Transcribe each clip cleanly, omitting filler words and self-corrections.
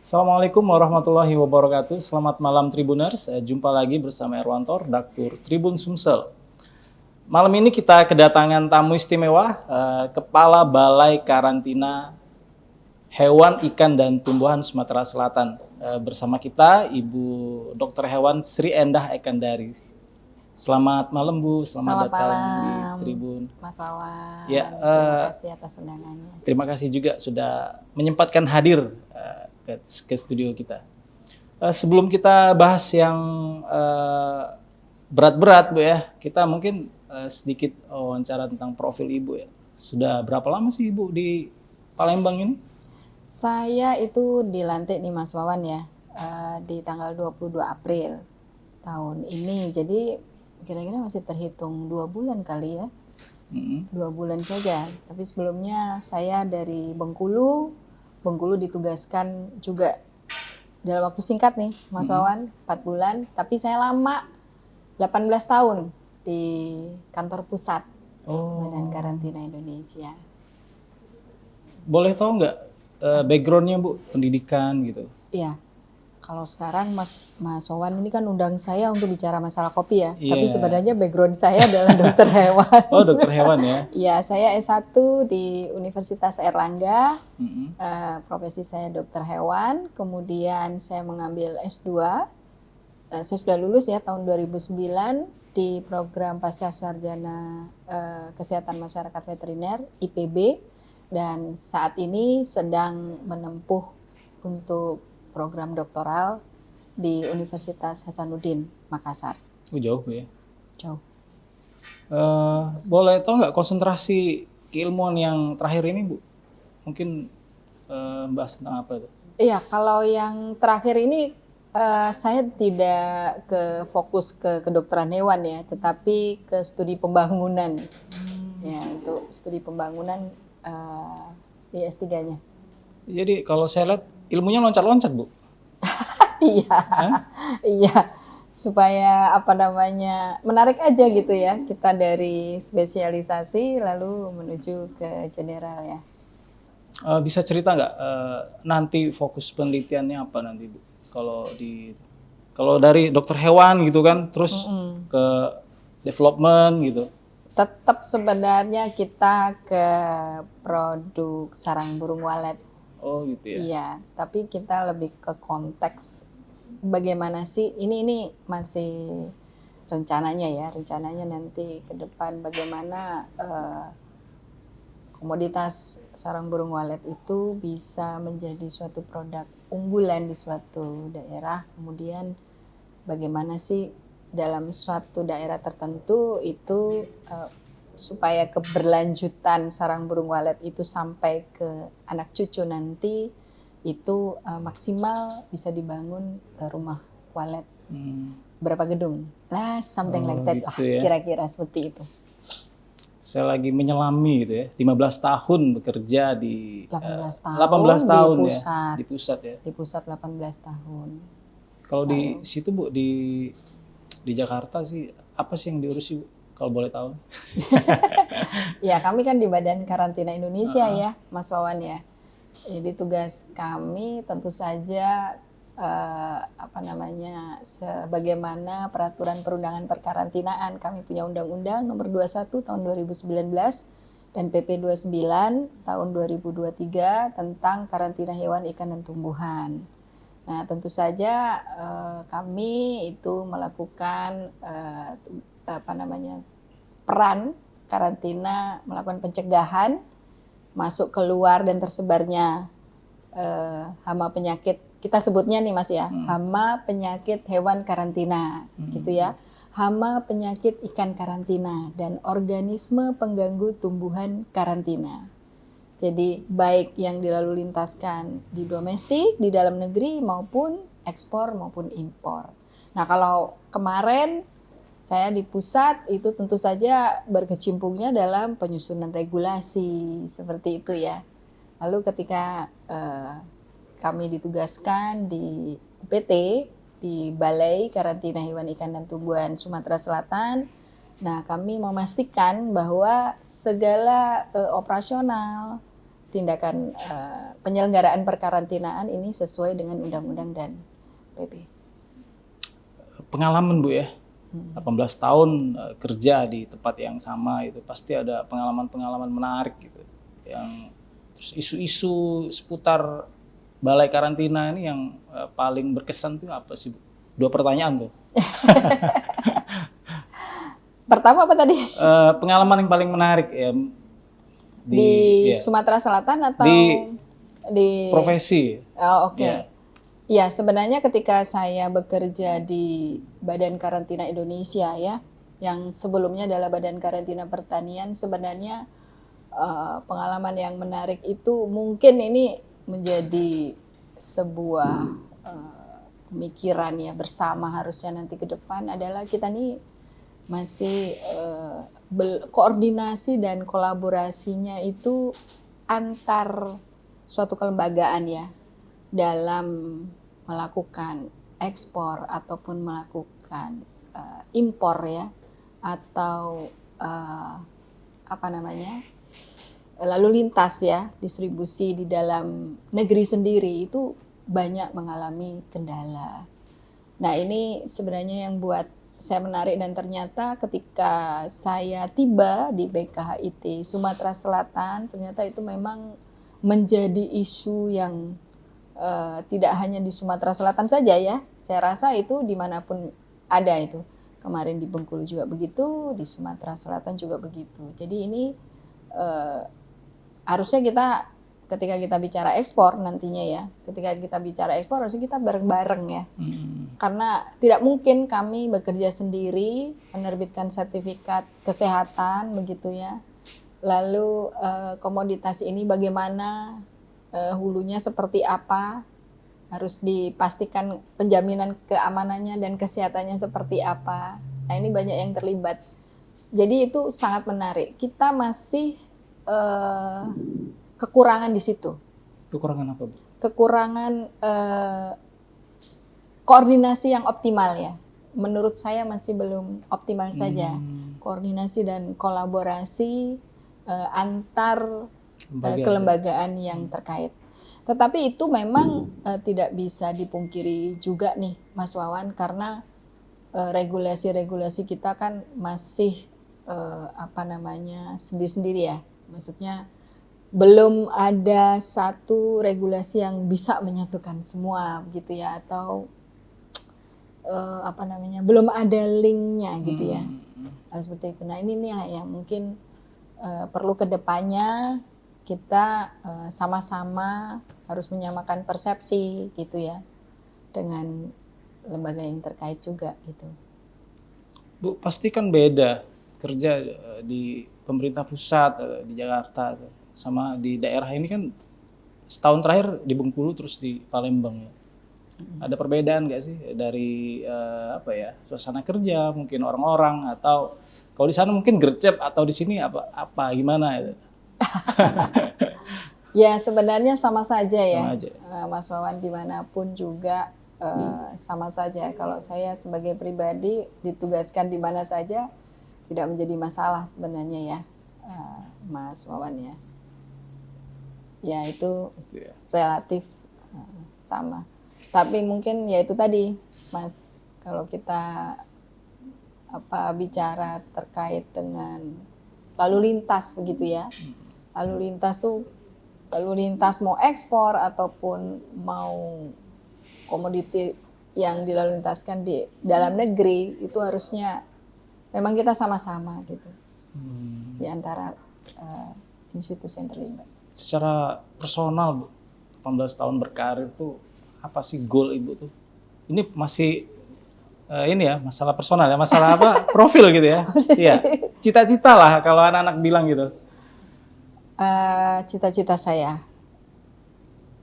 Assalamualaikum warahmatullahi wabarakatuh. Selamat malam Tribuners. Jumpa lagi bersama Erwanto, Redaktur Tribun Sumsel. Malam ini kita kedatangan tamu istimewa, Kepala Balai Karantina Hewan, Ikan, dan Tumbuhan Sumatera Selatan. Bersama kita Ibu Dr. Hewan Sri Endah Ekandari. Selamat malam Bu, selamat datang malam, di Tribun. Mas Wawan. Ya, terima kasih atas undangannya. Terima kasih juga sudah menyempatkan hadir ke studio kita. Sebelum kita bahas yang berat-berat Bu ya, kita mungkin sedikit wawancara tentang profil Ibu ya. Sudah berapa lama sih Ibu di Palembang ini? Saya itu dilantik nih Mas Wawan ya, di tanggal 22 April tahun ini. Jadi kira-kira masih terhitung 2 bulan kali ya. 2 bulan saja. Tapi sebelumnya saya dari Bengkulu ditugaskan juga dalam waktu singkat nih Mas Wawan, 4 bulan. Tapi saya lama, 18 tahun di kantor pusat Badan Karantina Indonesia. Boleh tahu nggak background-nya Bu, pendidikan gitu? Iya. Kalau sekarang Mas Wawan ini kan undang saya untuk bicara masalah kopi ya. Tapi sebenarnya background saya adalah dokter hewan. Oh, dokter hewan ya? Iya, saya S1 di Universitas Airlangga. Profesi saya dokter hewan. Kemudian saya mengambil S2. Saya sudah lulus ya tahun 2009 di program Pasca Sarjana Kesehatan Masyarakat Veteriner IPB. Dan saat ini sedang menempuh untuk program doktoral di Universitas Hasanuddin, Makassar. Jauh ya? Jauh. Boleh tahu nggak konsentrasi keilmuan yang terakhir ini Bu? Mungkin bahas tentang apa itu? Iya, kalau yang terakhir ini saya tidak fokus ke kedokteran hewan ya, tetapi ke studi pembangunan. Ya, untuk studi pembangunan di S3-nya. Jadi kalau saya lihat ilmunya loncat-loncat Bu. Iya, iya. Supaya menarik aja gitu ya. Kita dari spesialisasi lalu menuju ke general ya. Bisa cerita nggak nanti fokus penelitiannya apa nanti Bu? Kalau dari dokter hewan gitu kan, terus ke development gitu. Tetap sebenarnya kita ke produk sarang burung walet. Oh gitu ya. Iya, tapi kita lebih ke konteks bagaimana sih ini masih rencananya nanti ke depan bagaimana komoditas sarang burung walet itu bisa menjadi suatu produk unggulan di suatu daerah. Kemudian bagaimana sih dalam suatu daerah tertentu itu supaya keberlanjutan sarang burung walet itu sampai ke anak cucu nanti itu maksimal bisa dibangun rumah walet. Berapa gedung? Lah, something like that gitu ya. Kira-kira seperti itu. Saya lagi menyelami gitu ya, 15 tahun bekerja di 18 tahun di ya, pusat. di pusat ya. Di pusat 18 tahun. Kalau di situ Bu, di Jakarta sih, apa sih yang diurus Bu, kalau boleh tahu? Ya, kami kan di Badan Karantina Indonesia ya, Mas Wawan ya. Jadi tugas kami tentu saja sebagaimana peraturan perundangan perkarantinaan. Kami punya Undang-Undang Nomor 21 Tahun 2019 dan PP 29 Tahun 2023 tentang karantina hewan, ikan, dan tumbuhan. Nah, tentu saja kami itu melakukan peran karantina, melakukan pencegahan masuk keluar dan tersebarnya hama penyakit, kita sebutnya nih Mas ya, hama penyakit hewan karantina gitu ya, hama penyakit ikan karantina, dan organisme pengganggu tumbuhan karantina. Jadi baik yang dilalu lintaskan di domestik, di dalam negeri maupun ekspor maupun impor. Nah, kalau kemarin saya di pusat itu tentu saja berkecimpungnya dalam penyusunan regulasi seperti itu ya. Lalu ketika kami ditugaskan di UPT, di Balai Karantina Hewan, Ikan, dan Tumbuhan Sumatera Selatan, nah kami memastikan bahwa segala operasional, tindakan penyelenggaraan perkarantinaan ini sesuai dengan undang-undang dan PP. Pengalaman Bu ya, 18 tahun kerja di tempat yang sama itu pasti ada pengalaman-pengalaman menarik gitu. Yang terus isu-isu seputar balai karantina ini yang paling berkesan tuh apa sih Bu? 2 pertanyaan tuh. Pertama apa tadi? Pengalaman yang paling menarik ya Di ya, Sumatera Selatan atau di profesi. Oh, oke. Ya. Ya, sebenarnya ketika saya bekerja di Badan Karantina Indonesia ya, yang sebelumnya adalah Badan Karantina Pertanian, sebenarnya pengalaman yang menarik itu mungkin ini menjadi sebuah pemikiran ya bersama harusnya nanti ke depan adalah kita nih masih koordinasi dan kolaborasinya itu antar suatu kelembagaan ya dalam melakukan ekspor ataupun melakukan impor ya atau lalu lintas ya distribusi di dalam negeri sendiri itu banyak mengalami kendala. Nah ini sebenarnya yang buat saya menarik dan ternyata ketika saya tiba di BKHIT Sumatera Selatan ternyata itu memang menjadi isu yang tidak hanya di Sumatera Selatan saja ya. Saya rasa itu dimanapun ada itu. Kemarin di Bengkulu juga begitu, di Sumatera Selatan juga begitu. Jadi ini harusnya kita ketika kita bicara ekspor nantinya ya, ketika kita bicara ekspor harusnya kita bareng-bareng ya. Karena tidak mungkin kami bekerja sendiri, menerbitkan sertifikat kesehatan begitu ya. Lalu komoditas ini bagaimana, hulunya seperti apa, harus dipastikan penjaminan keamanannya dan kesehatannya seperti apa. Nah ini banyak yang terlibat. Jadi itu sangat menarik. Kita masih kekurangan di situ. Kekurangan apa Bu? Kekurangan koordinasi yang optimal ya. Menurut saya masih belum optimal saja. Koordinasi dan kolaborasi antar kelembagaan yang terkait. Tetapi itu memang tidak bisa dipungkiri juga nih Mas Wawan karena regulasi-regulasi kita kan masih sendiri-sendiri ya. Maksudnya belum ada satu regulasi yang bisa menyatukan semua gitu ya atau belum ada linknya gitu ya. Harus seperti itu. Nah ini nih yang mungkin perlu kedepannya kita sama-sama harus menyamakan persepsi gitu ya dengan lembaga yang terkait juga gitu. Bu, pasti kan beda kerja di pemerintah pusat di Jakarta sama di daerah ini kan setahun terakhir di Bengkulu terus di Palembang ya. Ada perbedaan nggak sih dari suasana kerja mungkin orang-orang atau kalau di sana mungkin gercep atau di sini apa gimana itu? Ya sebenarnya sama saja ya, aja. Mas Wawan dimanapun juga sama saja. Kalau saya sebagai pribadi ditugaskan di mana saja tidak menjadi masalah sebenarnya ya, Mas Wawan ya. Ya itu relatif sama. Tapi mungkin ya itu tadi, Mas, kalau kita bicara terkait dengan lalu lintas begitu ya. Lalu lintas mau ekspor ataupun mau komoditi yang dilalu lintaskan di dalam negeri itu harusnya memang kita sama-sama gitu. Di antara institusi yang terlibat. Secara personal Bu, 18 tahun berkarir tuh apa sih goal Ibu tuh? Ini masih masalah personal ya, masalah profil gitu ya. Iya, cita-cita lah kalau anak-anak bilang gitu. Cita-cita saya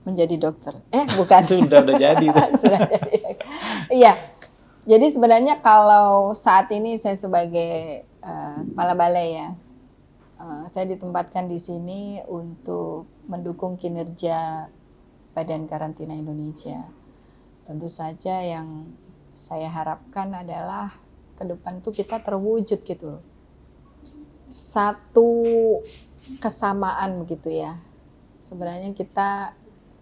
menjadi dokter. Bukan. Sudah jadi. Sudah jadi. Iya. Jadi sebenarnya kalau saat ini saya sebagai kepala balai ya, saya ditempatkan di sini untuk mendukung kinerja Badan Karantina Indonesia. Tentu saja yang saya harapkan adalah ke depan tuh kita terwujud gitu loh. Satu kesamaan begitu ya. sebenarnya kita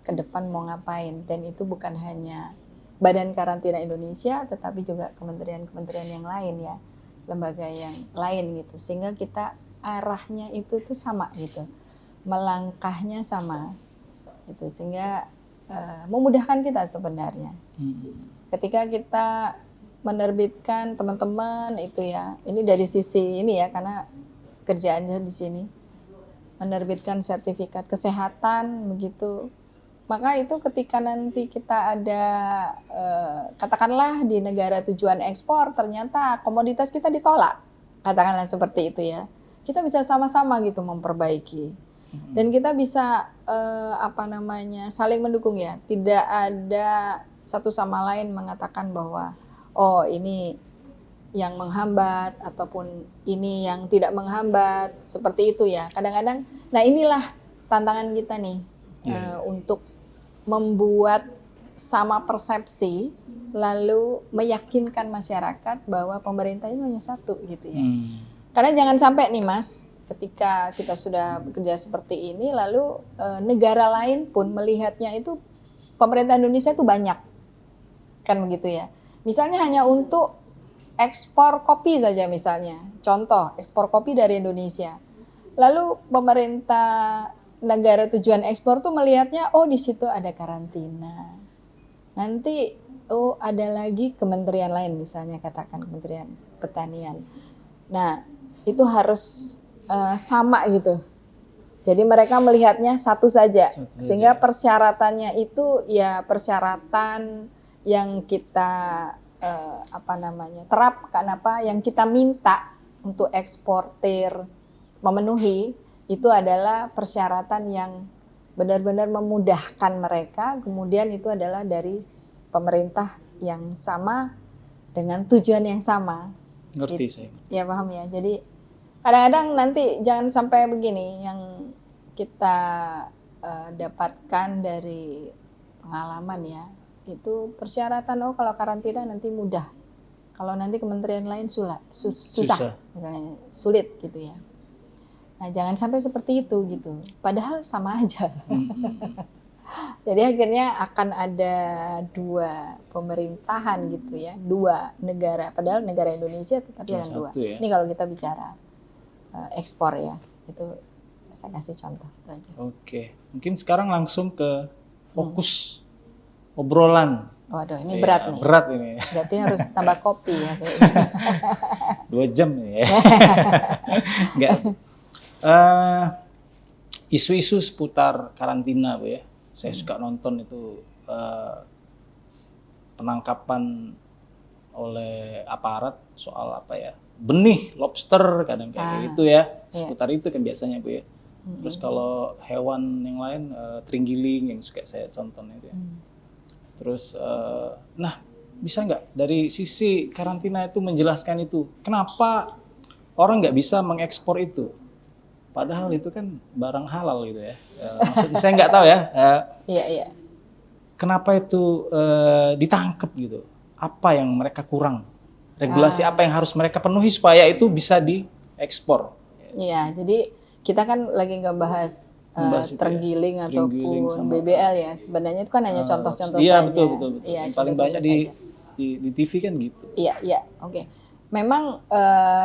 ke depan mau ngapain, dan itu bukan hanya Badan Karantina Indonesia tetapi juga kementerian-kementerian yang lain ya, lembaga yang lain gitu, sehingga kita arahnya itu tuh sama gitu, melangkahnya sama gitu, sehingga memudahkan kita sebenarnya. Ketika kita menerbitkan teman-teman itu ya, ini dari sisi ini ya, karena kerjaannya di sini menerbitkan sertifikat kesehatan begitu, maka itu ketika nanti kita ada katakanlah di negara tujuan ekspor ternyata komoditas kita ditolak, katakanlah seperti itu ya, kita bisa sama-sama gitu memperbaiki dan kita bisa saling mendukung ya, tidak ada satu sama lain mengatakan bahwa oh ini yang menghambat ataupun ini yang tidak menghambat, seperti itu ya kadang-kadang. Nah inilah tantangan kita nih, untuk membuat sama persepsi lalu meyakinkan masyarakat bahwa pemerintah ini hanya satu gitu ya. Karena jangan sampai nih Mas, ketika kita sudah bekerja seperti ini lalu negara lain pun melihatnya itu pemerintah Indonesia itu banyak, kan begitu ya. Misalnya hanya untuk ekspor kopi saja misalnya, contoh ekspor kopi dari Indonesia. Lalu pemerintah negara tujuan ekspor tuh melihatnya, oh di situ ada karantina. Nanti oh ada lagi kementerian lain misalnya, katakan Kementerian Pertanian. Nah itu harus sama gitu. Jadi mereka melihatnya satu saja, sehingga persyaratannya itu ya persyaratan yang kita terapkan, yang kita minta untuk eksportir memenuhi itu adalah persyaratan yang benar-benar memudahkan mereka, kemudian itu adalah dari pemerintah yang sama dengan tujuan yang sama. Ngerti saya. Ya paham ya. Jadi kadang-kadang nanti jangan sampai begini, yang kita dapatkan dari pengalaman ya, itu persyaratan kalau karantina nanti mudah, kalau nanti kementerian lain susah, misalnya sulit gitu ya. Nah jangan sampai seperti itu gitu, padahal sama aja. Jadi akhirnya akan ada dua pemerintahan gitu ya, dua negara, padahal negara Indonesia tetapi dengan dua. Ya. Ini kalau kita bicara ekspor ya, itu saya kasih contoh itu aja. Oke, mungkin sekarang langsung ke fokus obrolan. Waduh, ini berat nih. Berat ini. Berarti harus tambah kopi ya kayaknya. 2 jam ya. Enggak. Isu-isu seputar karantina Bu ya. Saya suka nonton itu penangkapan oleh aparat soal benih lobster kadang kayak gitu ya. Seputar itu kan biasanya Bu ya. Terus kalau hewan yang lain terenggiling yang suka saya tonton itu ya. Terus, nah bisa nggak dari sisi karantina itu menjelaskan itu, kenapa orang nggak bisa mengekspor itu? Padahal itu kan barang halal gitu ya. Maksudnya saya nggak tahu ya. Iya. Kenapa itu ditangkap gitu? Apa yang mereka kurang? Regulasi apa yang harus mereka penuhi supaya itu bisa diekspor? Iya, jadi kita kan lagi nggak bahas terenggiling ataupun BBL ya. Sebenarnya itu kan hanya contoh-contoh saja. Iya betul. Iya, paling banyak di TV kan gitu. Iya. Oke. Memang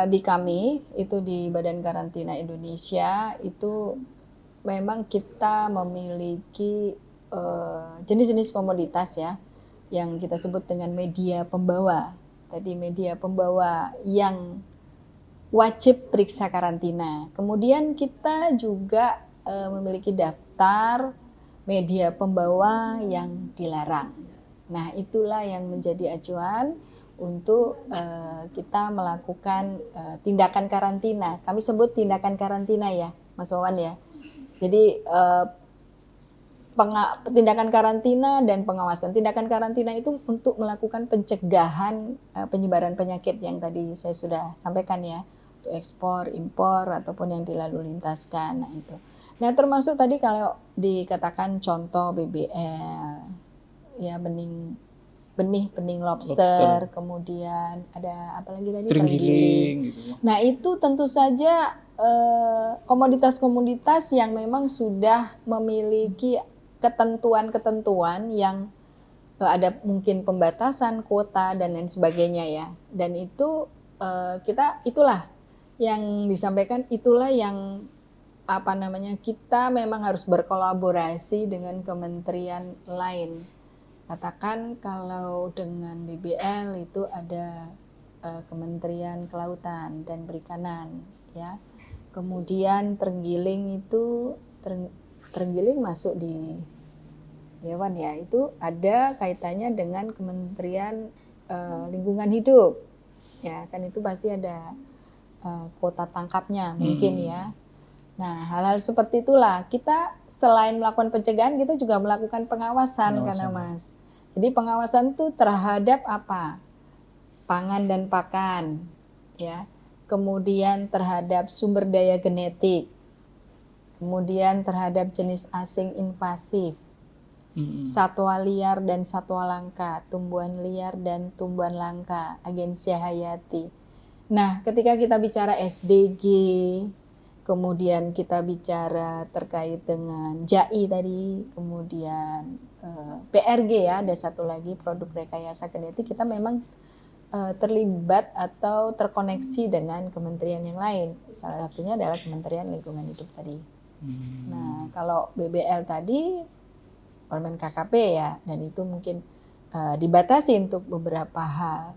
di kami itu di Badan Karantina Indonesia itu memang kita memiliki jenis-jenis komoditas ya yang kita sebut dengan media pembawa. Tadi media pembawa yang wajib periksa karantina. Kemudian kita juga memiliki daftar media pembawa yang dilarang. Nah, itulah yang menjadi acuan untuk kita melakukan tindakan karantina. Kami sebut tindakan karantina ya, Mas Wawan ya. Jadi tindakan karantina dan pengawasan. Tindakan karantina itu untuk melakukan pencegahan penyebaran penyakit yang tadi saya sudah sampaikan ya, untuk ekspor, impor ataupun yang dilalu lintaskan. Nah, itu. Nah, termasuk tadi kalau dikatakan contoh BBL, ya benih lobster, kemudian ada apa lagi tadi? Terenggiling gitu. Nah, itu tentu saja komoditas-komoditas yang memang sudah memiliki ketentuan-ketentuan yang ada mungkin pembatasan kuota dan lain sebagainya ya. Dan itu itulah yang disampaikan, itulah yang kita memang harus berkolaborasi dengan kementerian lain. Katakan kalau dengan BBL itu ada Kementerian Kelautan dan Perikanan ya. Kemudian terenggiling itu terenggiling masuk di hewan ya, itu ada kaitannya dengan Kementerian Lingkungan Hidup ya, kan itu pasti ada kuota tangkapnya mungkin ya. Nah, hal-hal seperti itulah kita selain melakukan pencegahan, kita juga melakukan pengawasan. Karena Mas. Jadi pengawasan itu terhadap apa? Pangan dan pakan ya. Kemudian terhadap sumber daya genetik. Kemudian terhadap jenis asing invasif. Satwa liar dan satwa langka, tumbuhan liar dan tumbuhan langka, agensia hayati. Nah, ketika kita bicara SDG, kemudian kita bicara terkait dengan JAI tadi, kemudian PRG ya, ada satu lagi produk rekayasa genetik, kita memang terlibat atau terkoneksi dengan kementerian yang lain. Salah satunya adalah Kementerian Lingkungan Hidup tadi. Nah, kalau BBL tadi Permen KKP ya, dan itu mungkin dibatasi untuk beberapa hal.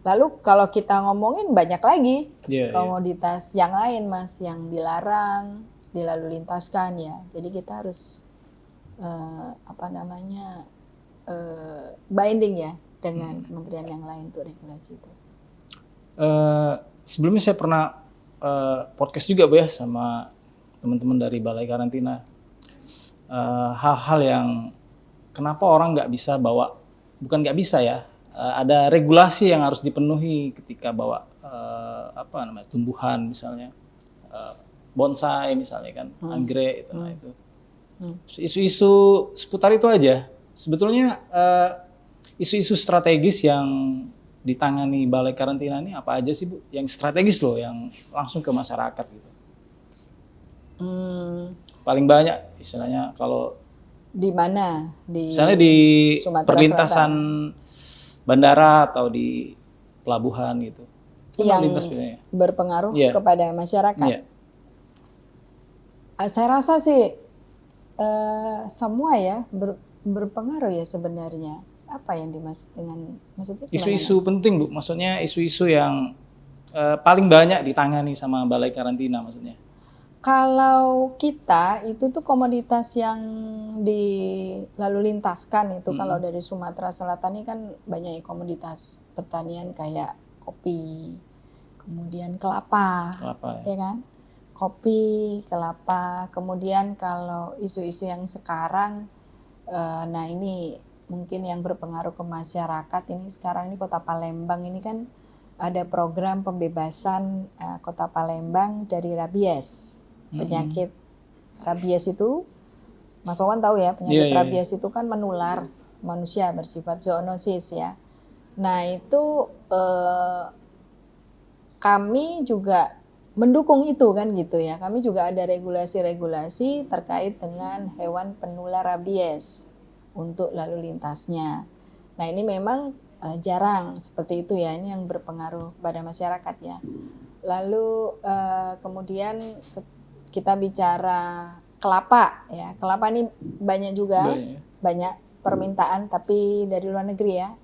Lalu kalau kita ngomongin banyak lagi komoditas yang lain Mas, yang dilarang, dilalu lintaskan ya. Jadi kita harus binding ya dengan kementerian yang lain untuk regulasi itu. Sebelumnya saya pernah podcast juga Bu ya sama teman-teman dari Balai Karantina. Hal-hal yang kenapa orang nggak bisa bawa, bukan nggak bisa ya, ada regulasi yang harus dipenuhi ketika bawa tumbuhan misalnya bonsai misalnya kan, anggrek itu. Isu-isu seputar itu aja. Sebetulnya isu-isu strategis yang ditangani Balai Karantina ini apa aja sih Bu? Yang strategis loh, yang langsung ke masyarakat gitu. Paling banyak istilahnya kalau di mana? Misalnya di perlintasan bandara atau di pelabuhan gitu. Yang berpengaruh kepada masyarakat. Saya rasa sih semua ya berpengaruh ya sebenarnya. Apa yang dimaksud dengan maksudnya? Isu-isu penting Bu, maksudnya isu-isu yang paling banyak ditangani sama Balai Karantina maksudnya. Kalau kita itu tuh komoditas yang dilalu lintaskan itu kalau dari Sumatera Selatan ini kan banyak komoditas pertanian kayak kopi, kemudian kelapa ya kan? Kopi, kelapa, kemudian kalau isu-isu yang sekarang, nah ini mungkin yang berpengaruh ke masyarakat ini sekarang ini Kota Palembang ini kan ada program pembebasan Kota Palembang dari rabies. Penyakit rabies itu, Mas Wawan tahu ya, penyakit rabies itu kan menular manusia, bersifat zoonosis ya. Nah itu kami juga mendukung itu kan gitu ya. Kami juga ada regulasi-regulasi terkait dengan hewan penular rabies untuk lalu lintasnya. Nah ini memang jarang seperti itu ya, ini yang berpengaruh pada masyarakat ya. Lalu kemudian kita bicara kelapa ya, kelapa ini banyak juga, banyak permintaan tapi dari luar negeri ya,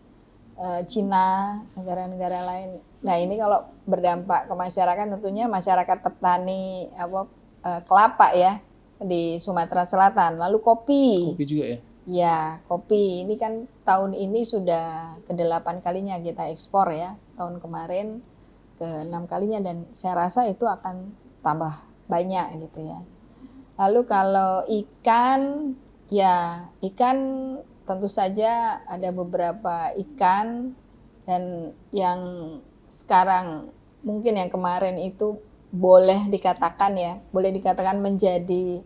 Cina, negara-negara lain. Nah ini kalau berdampak ke masyarakat tentunya masyarakat petani kelapa ya di Sumatera Selatan. Lalu kopi. Kopi juga ya? Ya kopi ini kan tahun ini sudah ke-8 kalinya kita ekspor ya, tahun kemarin ke-6 kalinya dan saya rasa itu akan tambah banyak gitu ya. Lalu kalau ikan, ya ikan tentu saja ada beberapa ikan dan yang sekarang mungkin yang kemarin itu boleh dikatakan menjadi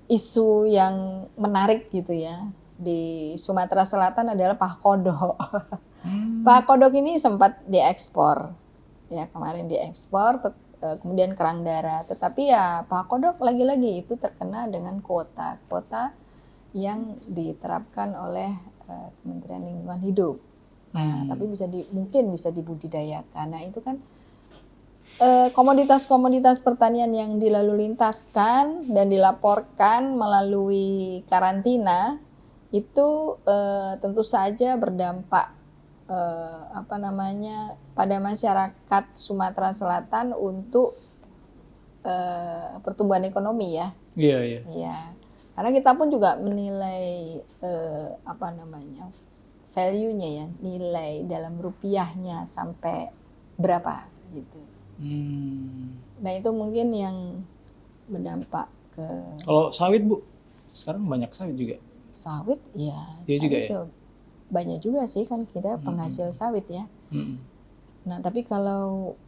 isu yang menarik gitu ya. Di Sumatera Selatan adalah paha kodok. Paha kodok ini sempat diekspor. Ya, kemarin diekspor kemudian kerang darah. Tetapi ya Pak Kodok lagi-lagi itu terkena dengan kuota yang diterapkan oleh Kementerian Lingkungan Hidup. Nah, tapi mungkin bisa dibudidayakan. Nah, itu kan komoditas-komoditas pertanian yang dilalu lintaskan dan dilaporkan melalui karantina itu tentu saja berdampak pada masyarakat Sumatera Selatan untuk pertumbuhan ekonomi ya. Iya. Iya. Karena kita pun juga menilai value-nya ya, nilai dalam rupiahnya sampai berapa gitu. Nah itu mungkin yang berdampak ke. Kalau sawit Bu, sekarang banyak sawit juga. Sawit ya. Dia juga ya. Banyak juga sih kan kita penghasil sawit ya. Nah tapi kalau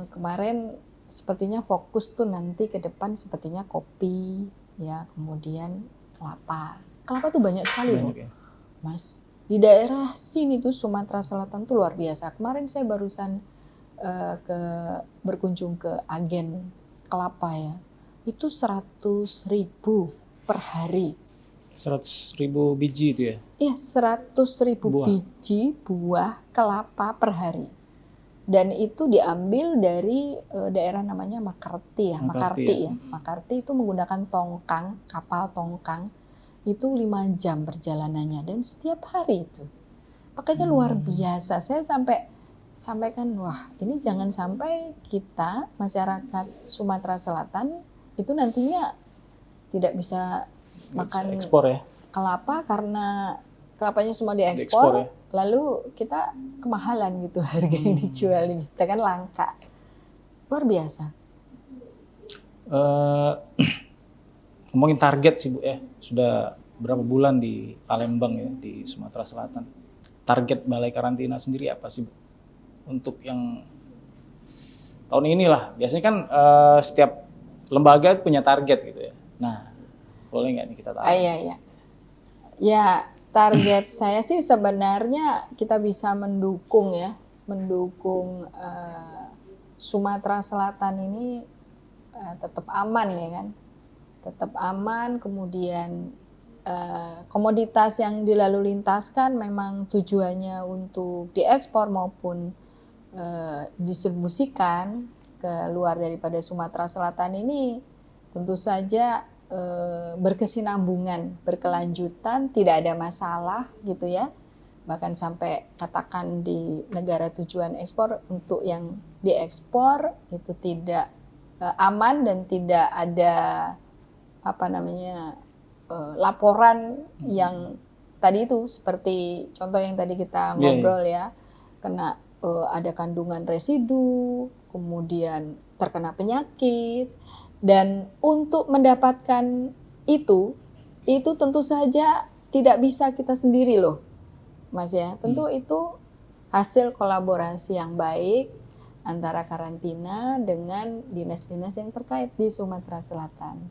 kemarin sepertinya fokus tuh nanti ke depan sepertinya kopi ya, kemudian kelapa. Kelapa tuh banyak sekali Bu, Ya. Mas. Di daerah sini tuh Sumatera Selatan tuh luar biasa. Kemarin saya barusan berkunjung ke agen kelapa ya. Itu 100.000 per hari. 100.000 biji itu ya? Iya, 100.000 biji buah kelapa per hari. Dan itu diambil dari daerah namanya Makarti ya. Makarti itu menggunakan tongkang, kapal tongkang. Itu 5 jam perjalanannya dan setiap hari itu. Makanya luar biasa. Saya sampaikan, wah ini jangan sampai kita masyarakat Sumatera Selatan itu nantinya tidak bisa makan ekspor ya? Kelapa karena kelapanya semua diekspor ya? Lalu kita kemahalan gitu harga yang dijual ini, kita kan langka. Luar biasa. Ngomongin target sih Bu ya, sudah berapa bulan di Palembang ya, di Sumatera Selatan. Target Balai Karantina sendiri apa sih Bu? Untuk yang tahun inilah, biasanya kan setiap lembaga punya target gitu ya. Nah, boleh nggak nih kita tahu? Iya. Ya, target saya sih sebenarnya kita bisa mendukung Sumatera Selatan ini tetap aman ya kan, tetap aman. Kemudian komoditas yang dilalu lintaskan memang tujuannya untuk diekspor maupun distribusikan ke luar daripada Sumatera Selatan ini tentu saja berkesinambungan, berkelanjutan, tidak ada masalah gitu ya. Bahkan sampai katakan di negara tujuan ekspor untuk yang diekspor itu tidak aman dan tidak ada laporan yang tadi itu seperti contoh yang tadi kita ngobrol ya, kena ada kandungan residu, kemudian terkena penyakit. Dan untuk mendapatkan itu tentu saja tidak bisa kita sendiri loh, Mas ya. Tentu itu hasil kolaborasi yang baik antara karantina dengan dinas-dinas yang terkait di Sumatera Selatan.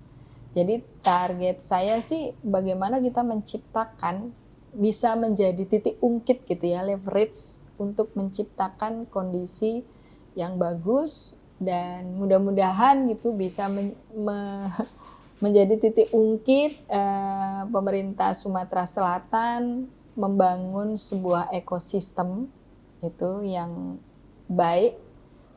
Jadi target saya sih bagaimana kita menciptakan, bisa menjadi titik ungkit gitu ya, leverage untuk menciptakan kondisi yang bagus. Dan mudah-mudahan gitu bisa menjadi titik ungkit pemerintah Sumatera Selatan membangun sebuah ekosistem itu yang baik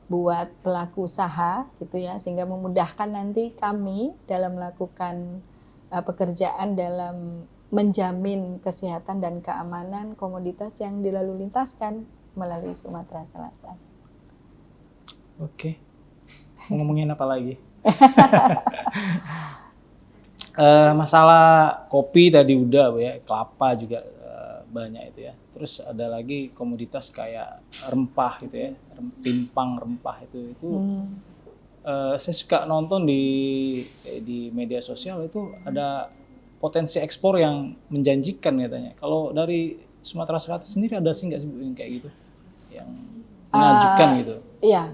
buat pelaku usaha gitu ya, sehingga memudahkan nanti kami dalam melakukan pekerjaan dalam menjamin kesehatan dan keamanan komoditas yang dilalu lintaskan melalui Sumatera Selatan. Oke. Ngomongin apa lagi? Masalah kopi tadi udah Bu ya, kelapa juga banyak itu ya. Terus ada lagi komoditas kayak rempah gitu ya, timpang rempah itu. Saya suka nonton di media sosial itu ada potensi ekspor yang menjanjikan katanya. Kalau dari Sumatera Selatan sendiri ada sih nggak sih yang kayak gitu, yang mengajukan gitu? Iya.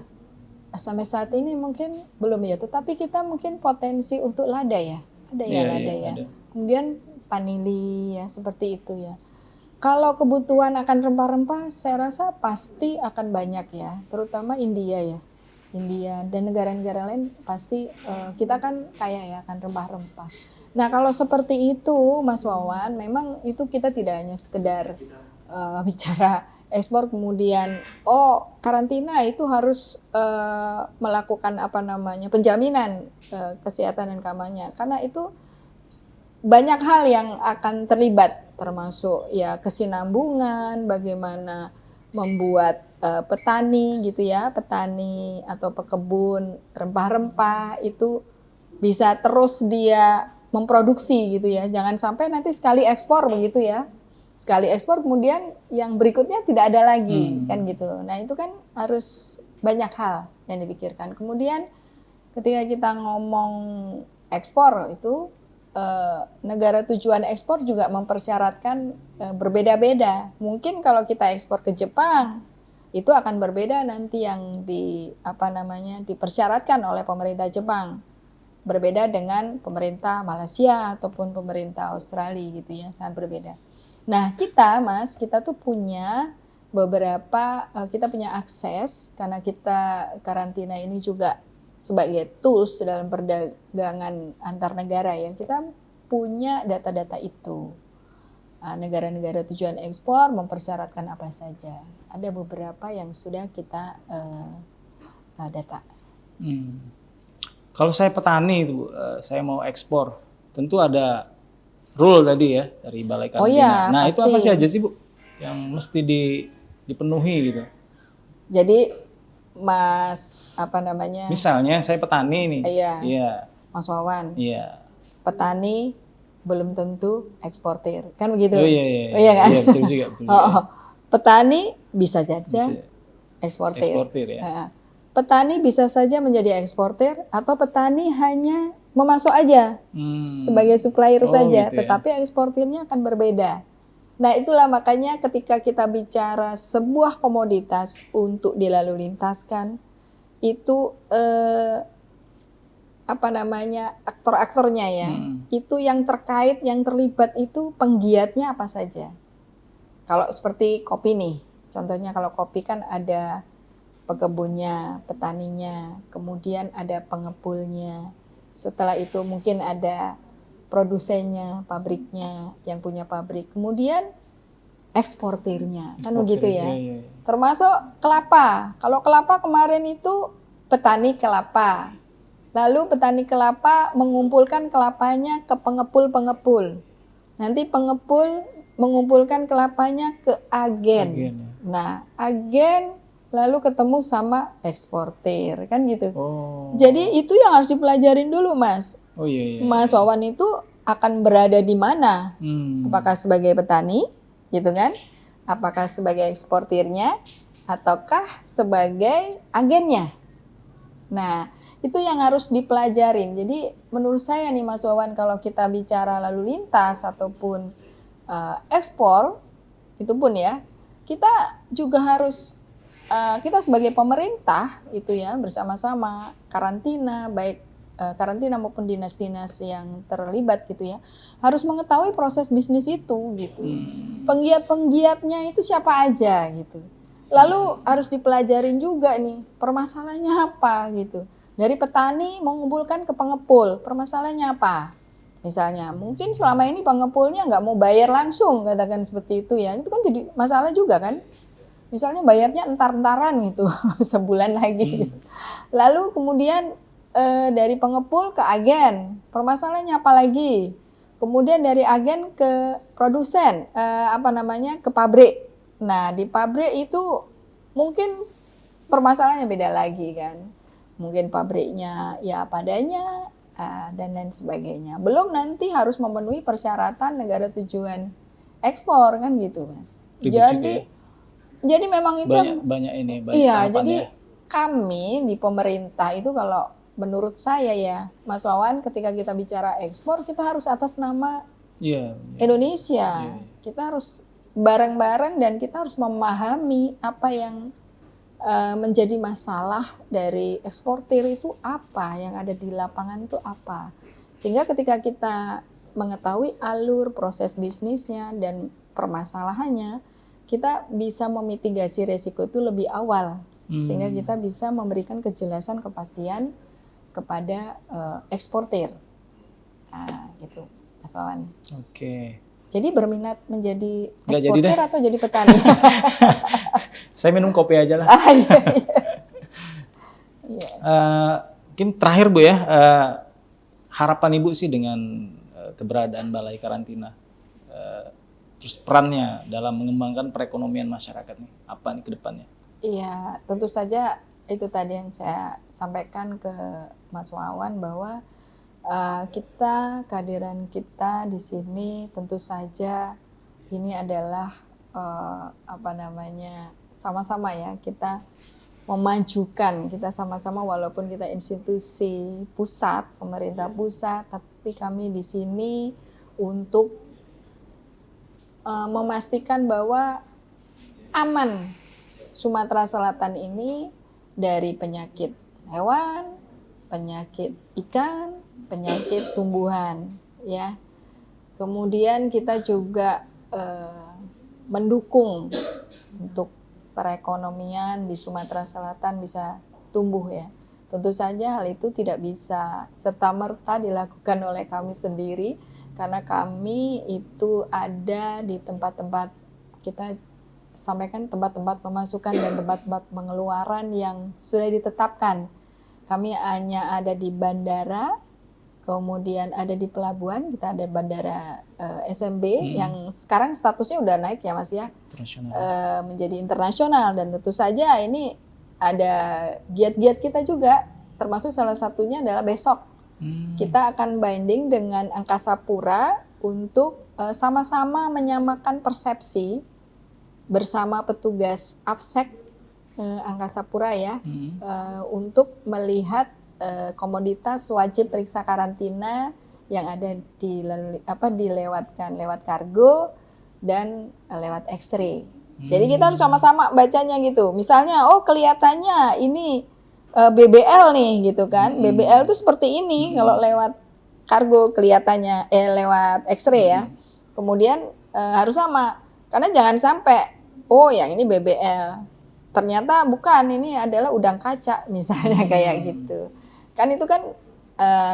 Sampai saat ini mungkin belum ya, tetapi kita mungkin potensi untuk lada ya. Ada. Kemudian vanili ya, seperti itu ya. Kalau kebutuhan akan rempah-rempah saya rasa pasti akan banyak ya, terutama India ya. India dan negara-negara lain pasti kita kan kaya ya kan rempah-rempah. Nah kalau seperti itu Mas Wawan, memang itu kita tidak hanya sekedar bicara ekspor kemudian karantina itu harus melakukan penjaminan kesehatan dan keamanannya, karena itu banyak hal yang akan terlibat, termasuk ya kesinambungan, bagaimana membuat petani gitu ya, petani atau pekebun rempah-rempah itu bisa terus dia memproduksi gitu ya. Jangan sampai nanti sekali ekspor begitu ya. Sekali ekspor kemudian yang berikutnya tidak ada lagi kan gitu. Nah, itu kan harus banyak hal yang dipikirkan. Kemudian ketika kita ngomong ekspor itu negara tujuan ekspor juga mempersyaratkan berbeda-beda. Mungkin kalau kita ekspor ke Jepang itu akan berbeda nanti yang dipersyaratkan oleh pemerintah Jepang. Berbeda dengan pemerintah Malaysia ataupun pemerintah Australia gitu ya, sangat berbeda. Nah, kita tuh punya beberapa kita punya akses karena kita karantina ini juga sebagai tools dalam perdagangan antar negara ya, kita punya data-data itu. Negara-negara tujuan ekspor mempersyaratkan apa saja. Ada beberapa yang sudah kita data. Kalau saya petani itu, saya mau ekspor, tentu ada rule tadi ya dari Balai Karantina. Oh iya, nah pasti. itu apa sih aja sih Bu yang mesti dipenuhi gitu? Jadi Misalnya saya petani nih. Iya. Mas Wawan. Iya. Petani belum tentu eksportir, kan begitu? Oh iya. Iya kan? Iya, betul juga. Petani bisa saja eksportir ya. Petani bisa saja menjadi eksportir atau petani hanya memasok aja sebagai supplier saja, gitu tetapi eksportirnya akan berbeda. Nah, itulah makanya ketika kita bicara sebuah komoditas untuk dilalu lintaskan, itu aktor-aktornya ya, itu yang terkait, yang terlibat itu penggiatnya apa saja. Kalau seperti kopi nih, contohnya kalau kopi kan ada pekebunnya, petaninya, kemudian ada pengepulnya, setelah itu mungkin ada produsennya, pabriknya, yang punya pabrik, kemudian eksportirnya, kan begitu ya. Iya. Termasuk kelapa. Kalau kelapa kemarin itu petani kelapa, lalu petani kelapa mengumpulkan kelapanya ke pengepul-pengepul. Nanti pengepul mengumpulkan kelapanya ke agen. Ya. Nah, agen lalu ketemu sama eksportir, kan gitu. Jadi itu yang harus dipelajarin dulu, Mas. Oh iya. Mas Wawan itu akan berada di mana? Apakah sebagai petani, gitu kan? Apakah sebagai eksportirnya, ataukah sebagai agennya? Nah, itu yang harus dipelajarin. Jadi menurut saya nih Mas Wawan, kalau kita bicara lalu lintas ataupun ekspor, itu pun ya, kita juga harus kita sebagai pemerintah itu ya bersama-sama karantina, baik karantina maupun dinas-dinas yang terlibat gitu ya, harus mengetahui proses bisnis itu gitu. Penggiat-penggiatnya itu siapa aja gitu. Lalu harus dipelajarin juga nih permasalahannya apa gitu. Dari petani mengumpulkan ke pengepul, permasalahannya apa? Misalnya mungkin selama ini pengepulnya nggak mau bayar langsung, katakan seperti itu ya, itu kan jadi masalah juga kan. Misalnya bayarnya entar-entaran gitu, sebulan lagi. Gitu. Lalu kemudian dari pengepul ke agen, permasalahannya apa lagi? Kemudian dari agen ke produsen, ke pabrik. Nah di pabrik itu mungkin permasalahannya beda lagi kan. Mungkin pabriknya ya padanya dan lain sebagainya. Belum nanti harus memenuhi persyaratan negara tujuan ekspor kan gitu Mas. Jadi memang itu banyak iya, jadi kami di pemerintah itu kalau menurut saya ya, Mas Wawan, ketika kita bicara ekspor, kita harus atas nama Indonesia. Kita harus bareng-bareng dan kita harus memahami apa yang menjadi masalah dari eksportir itu apa, yang ada di lapangan itu apa. Sehingga ketika kita mengetahui alur proses bisnisnya dan permasalahannya, kita bisa memitigasi resiko itu lebih awal sehingga kita bisa memberikan kejelasan kepastian kepada eksportir. Nah, gitu, Mas Wawan. Oke. Jadi berminat menjadi Nggak jadi eksportir deh. atau jadi petani? Saya minum kopi aja lah. Ah, iya, iya. Iya. Mungkin terakhir Bu ya, harapan Ibu sih dengan keberadaan balai karantina, terus perannya dalam mengembangkan perekonomian masyarakat nih, apa nih ke depannya? Iya, tentu saja itu tadi yang saya sampaikan ke Mas Wawan bahwa kehadiran kita di sini tentu saja ini adalah sama-sama ya kita memajukan, kita sama-sama walaupun kita institusi pusat, pemerintah pusat, tapi kami di sini untuk memastikan bahwa aman Sumatera Selatan ini dari penyakit hewan, penyakit ikan, penyakit tumbuhan, ya. Kemudian kita juga mendukung untuk perekonomian di Sumatera Selatan bisa tumbuh ya. Tentu saja hal itu tidak bisa serta-merta dilakukan oleh kami sendiri karena kami itu ada di tempat-tempat, kita sampaikan tempat-tempat pemasukan dan tempat-tempat pengeluaran yang sudah ditetapkan. Kami hanya ada di bandara, kemudian ada di pelabuhan, kita ada bandara SMB yang sekarang statusnya udah naik ya Mas ya, menjadi internasional, dan tentu saja ini ada giat-giat kita juga, termasuk salah satunya adalah besok kita akan binding dengan Angkasa Pura untuk sama-sama menyamakan persepsi bersama petugas APSEC Angkasa Pura ya, untuk melihat komoditas wajib periksa karantina yang ada dilewatkan lewat kargo dan lewat X-ray. Jadi kita harus sama-sama bacanya gitu. Misalnya, oh kelihatannya ini BBL nih gitu kan. BBL itu seperti ini kalau lewat kargo kelihatannya lewat X-ray ya. Kemudian harus sama. Karena jangan sampai oh yang ini BBL. Ternyata bukan, ini adalah udang kaca misalnya kayak gitu. Kan itu kan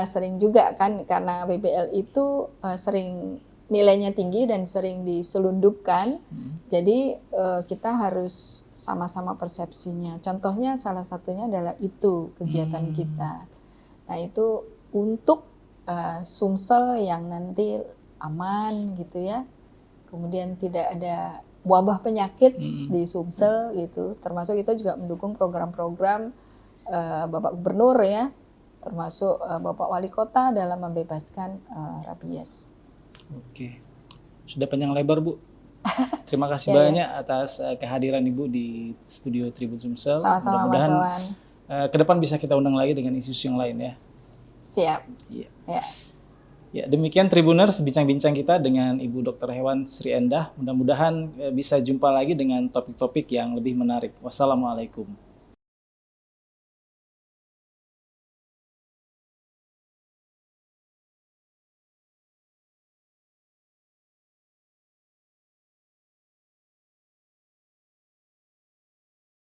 sering juga kan, karena BBL itu sering nilainya tinggi dan sering diselundupkan. Jadi kita harus sama-sama persepsinya. Contohnya salah satunya adalah itu kegiatan kita. Nah itu untuk Sumsel yang nanti aman gitu ya. Kemudian tidak ada wabah penyakit di Sumsel gitu. Termasuk kita juga mendukung program-program Bapak Gubernur ya, termasuk Bapak Wali Kota dalam membebaskan rabies. Oke, sudah panjang lebar Bu. Terima kasih banyak atas kehadiran Ibu di studio Tribun Sumsel. Sama-sama Mas Wawan. Ke depan bisa kita undang lagi dengan isu yang lain ya. Siap. Iya. Ya. Ya, demikian Tribuners bincang-bincang kita dengan Ibu Dr. Hewan Sri Endah. Mudah-mudahan bisa jumpa lagi dengan topik-topik yang lebih menarik. Wassalamualaikum.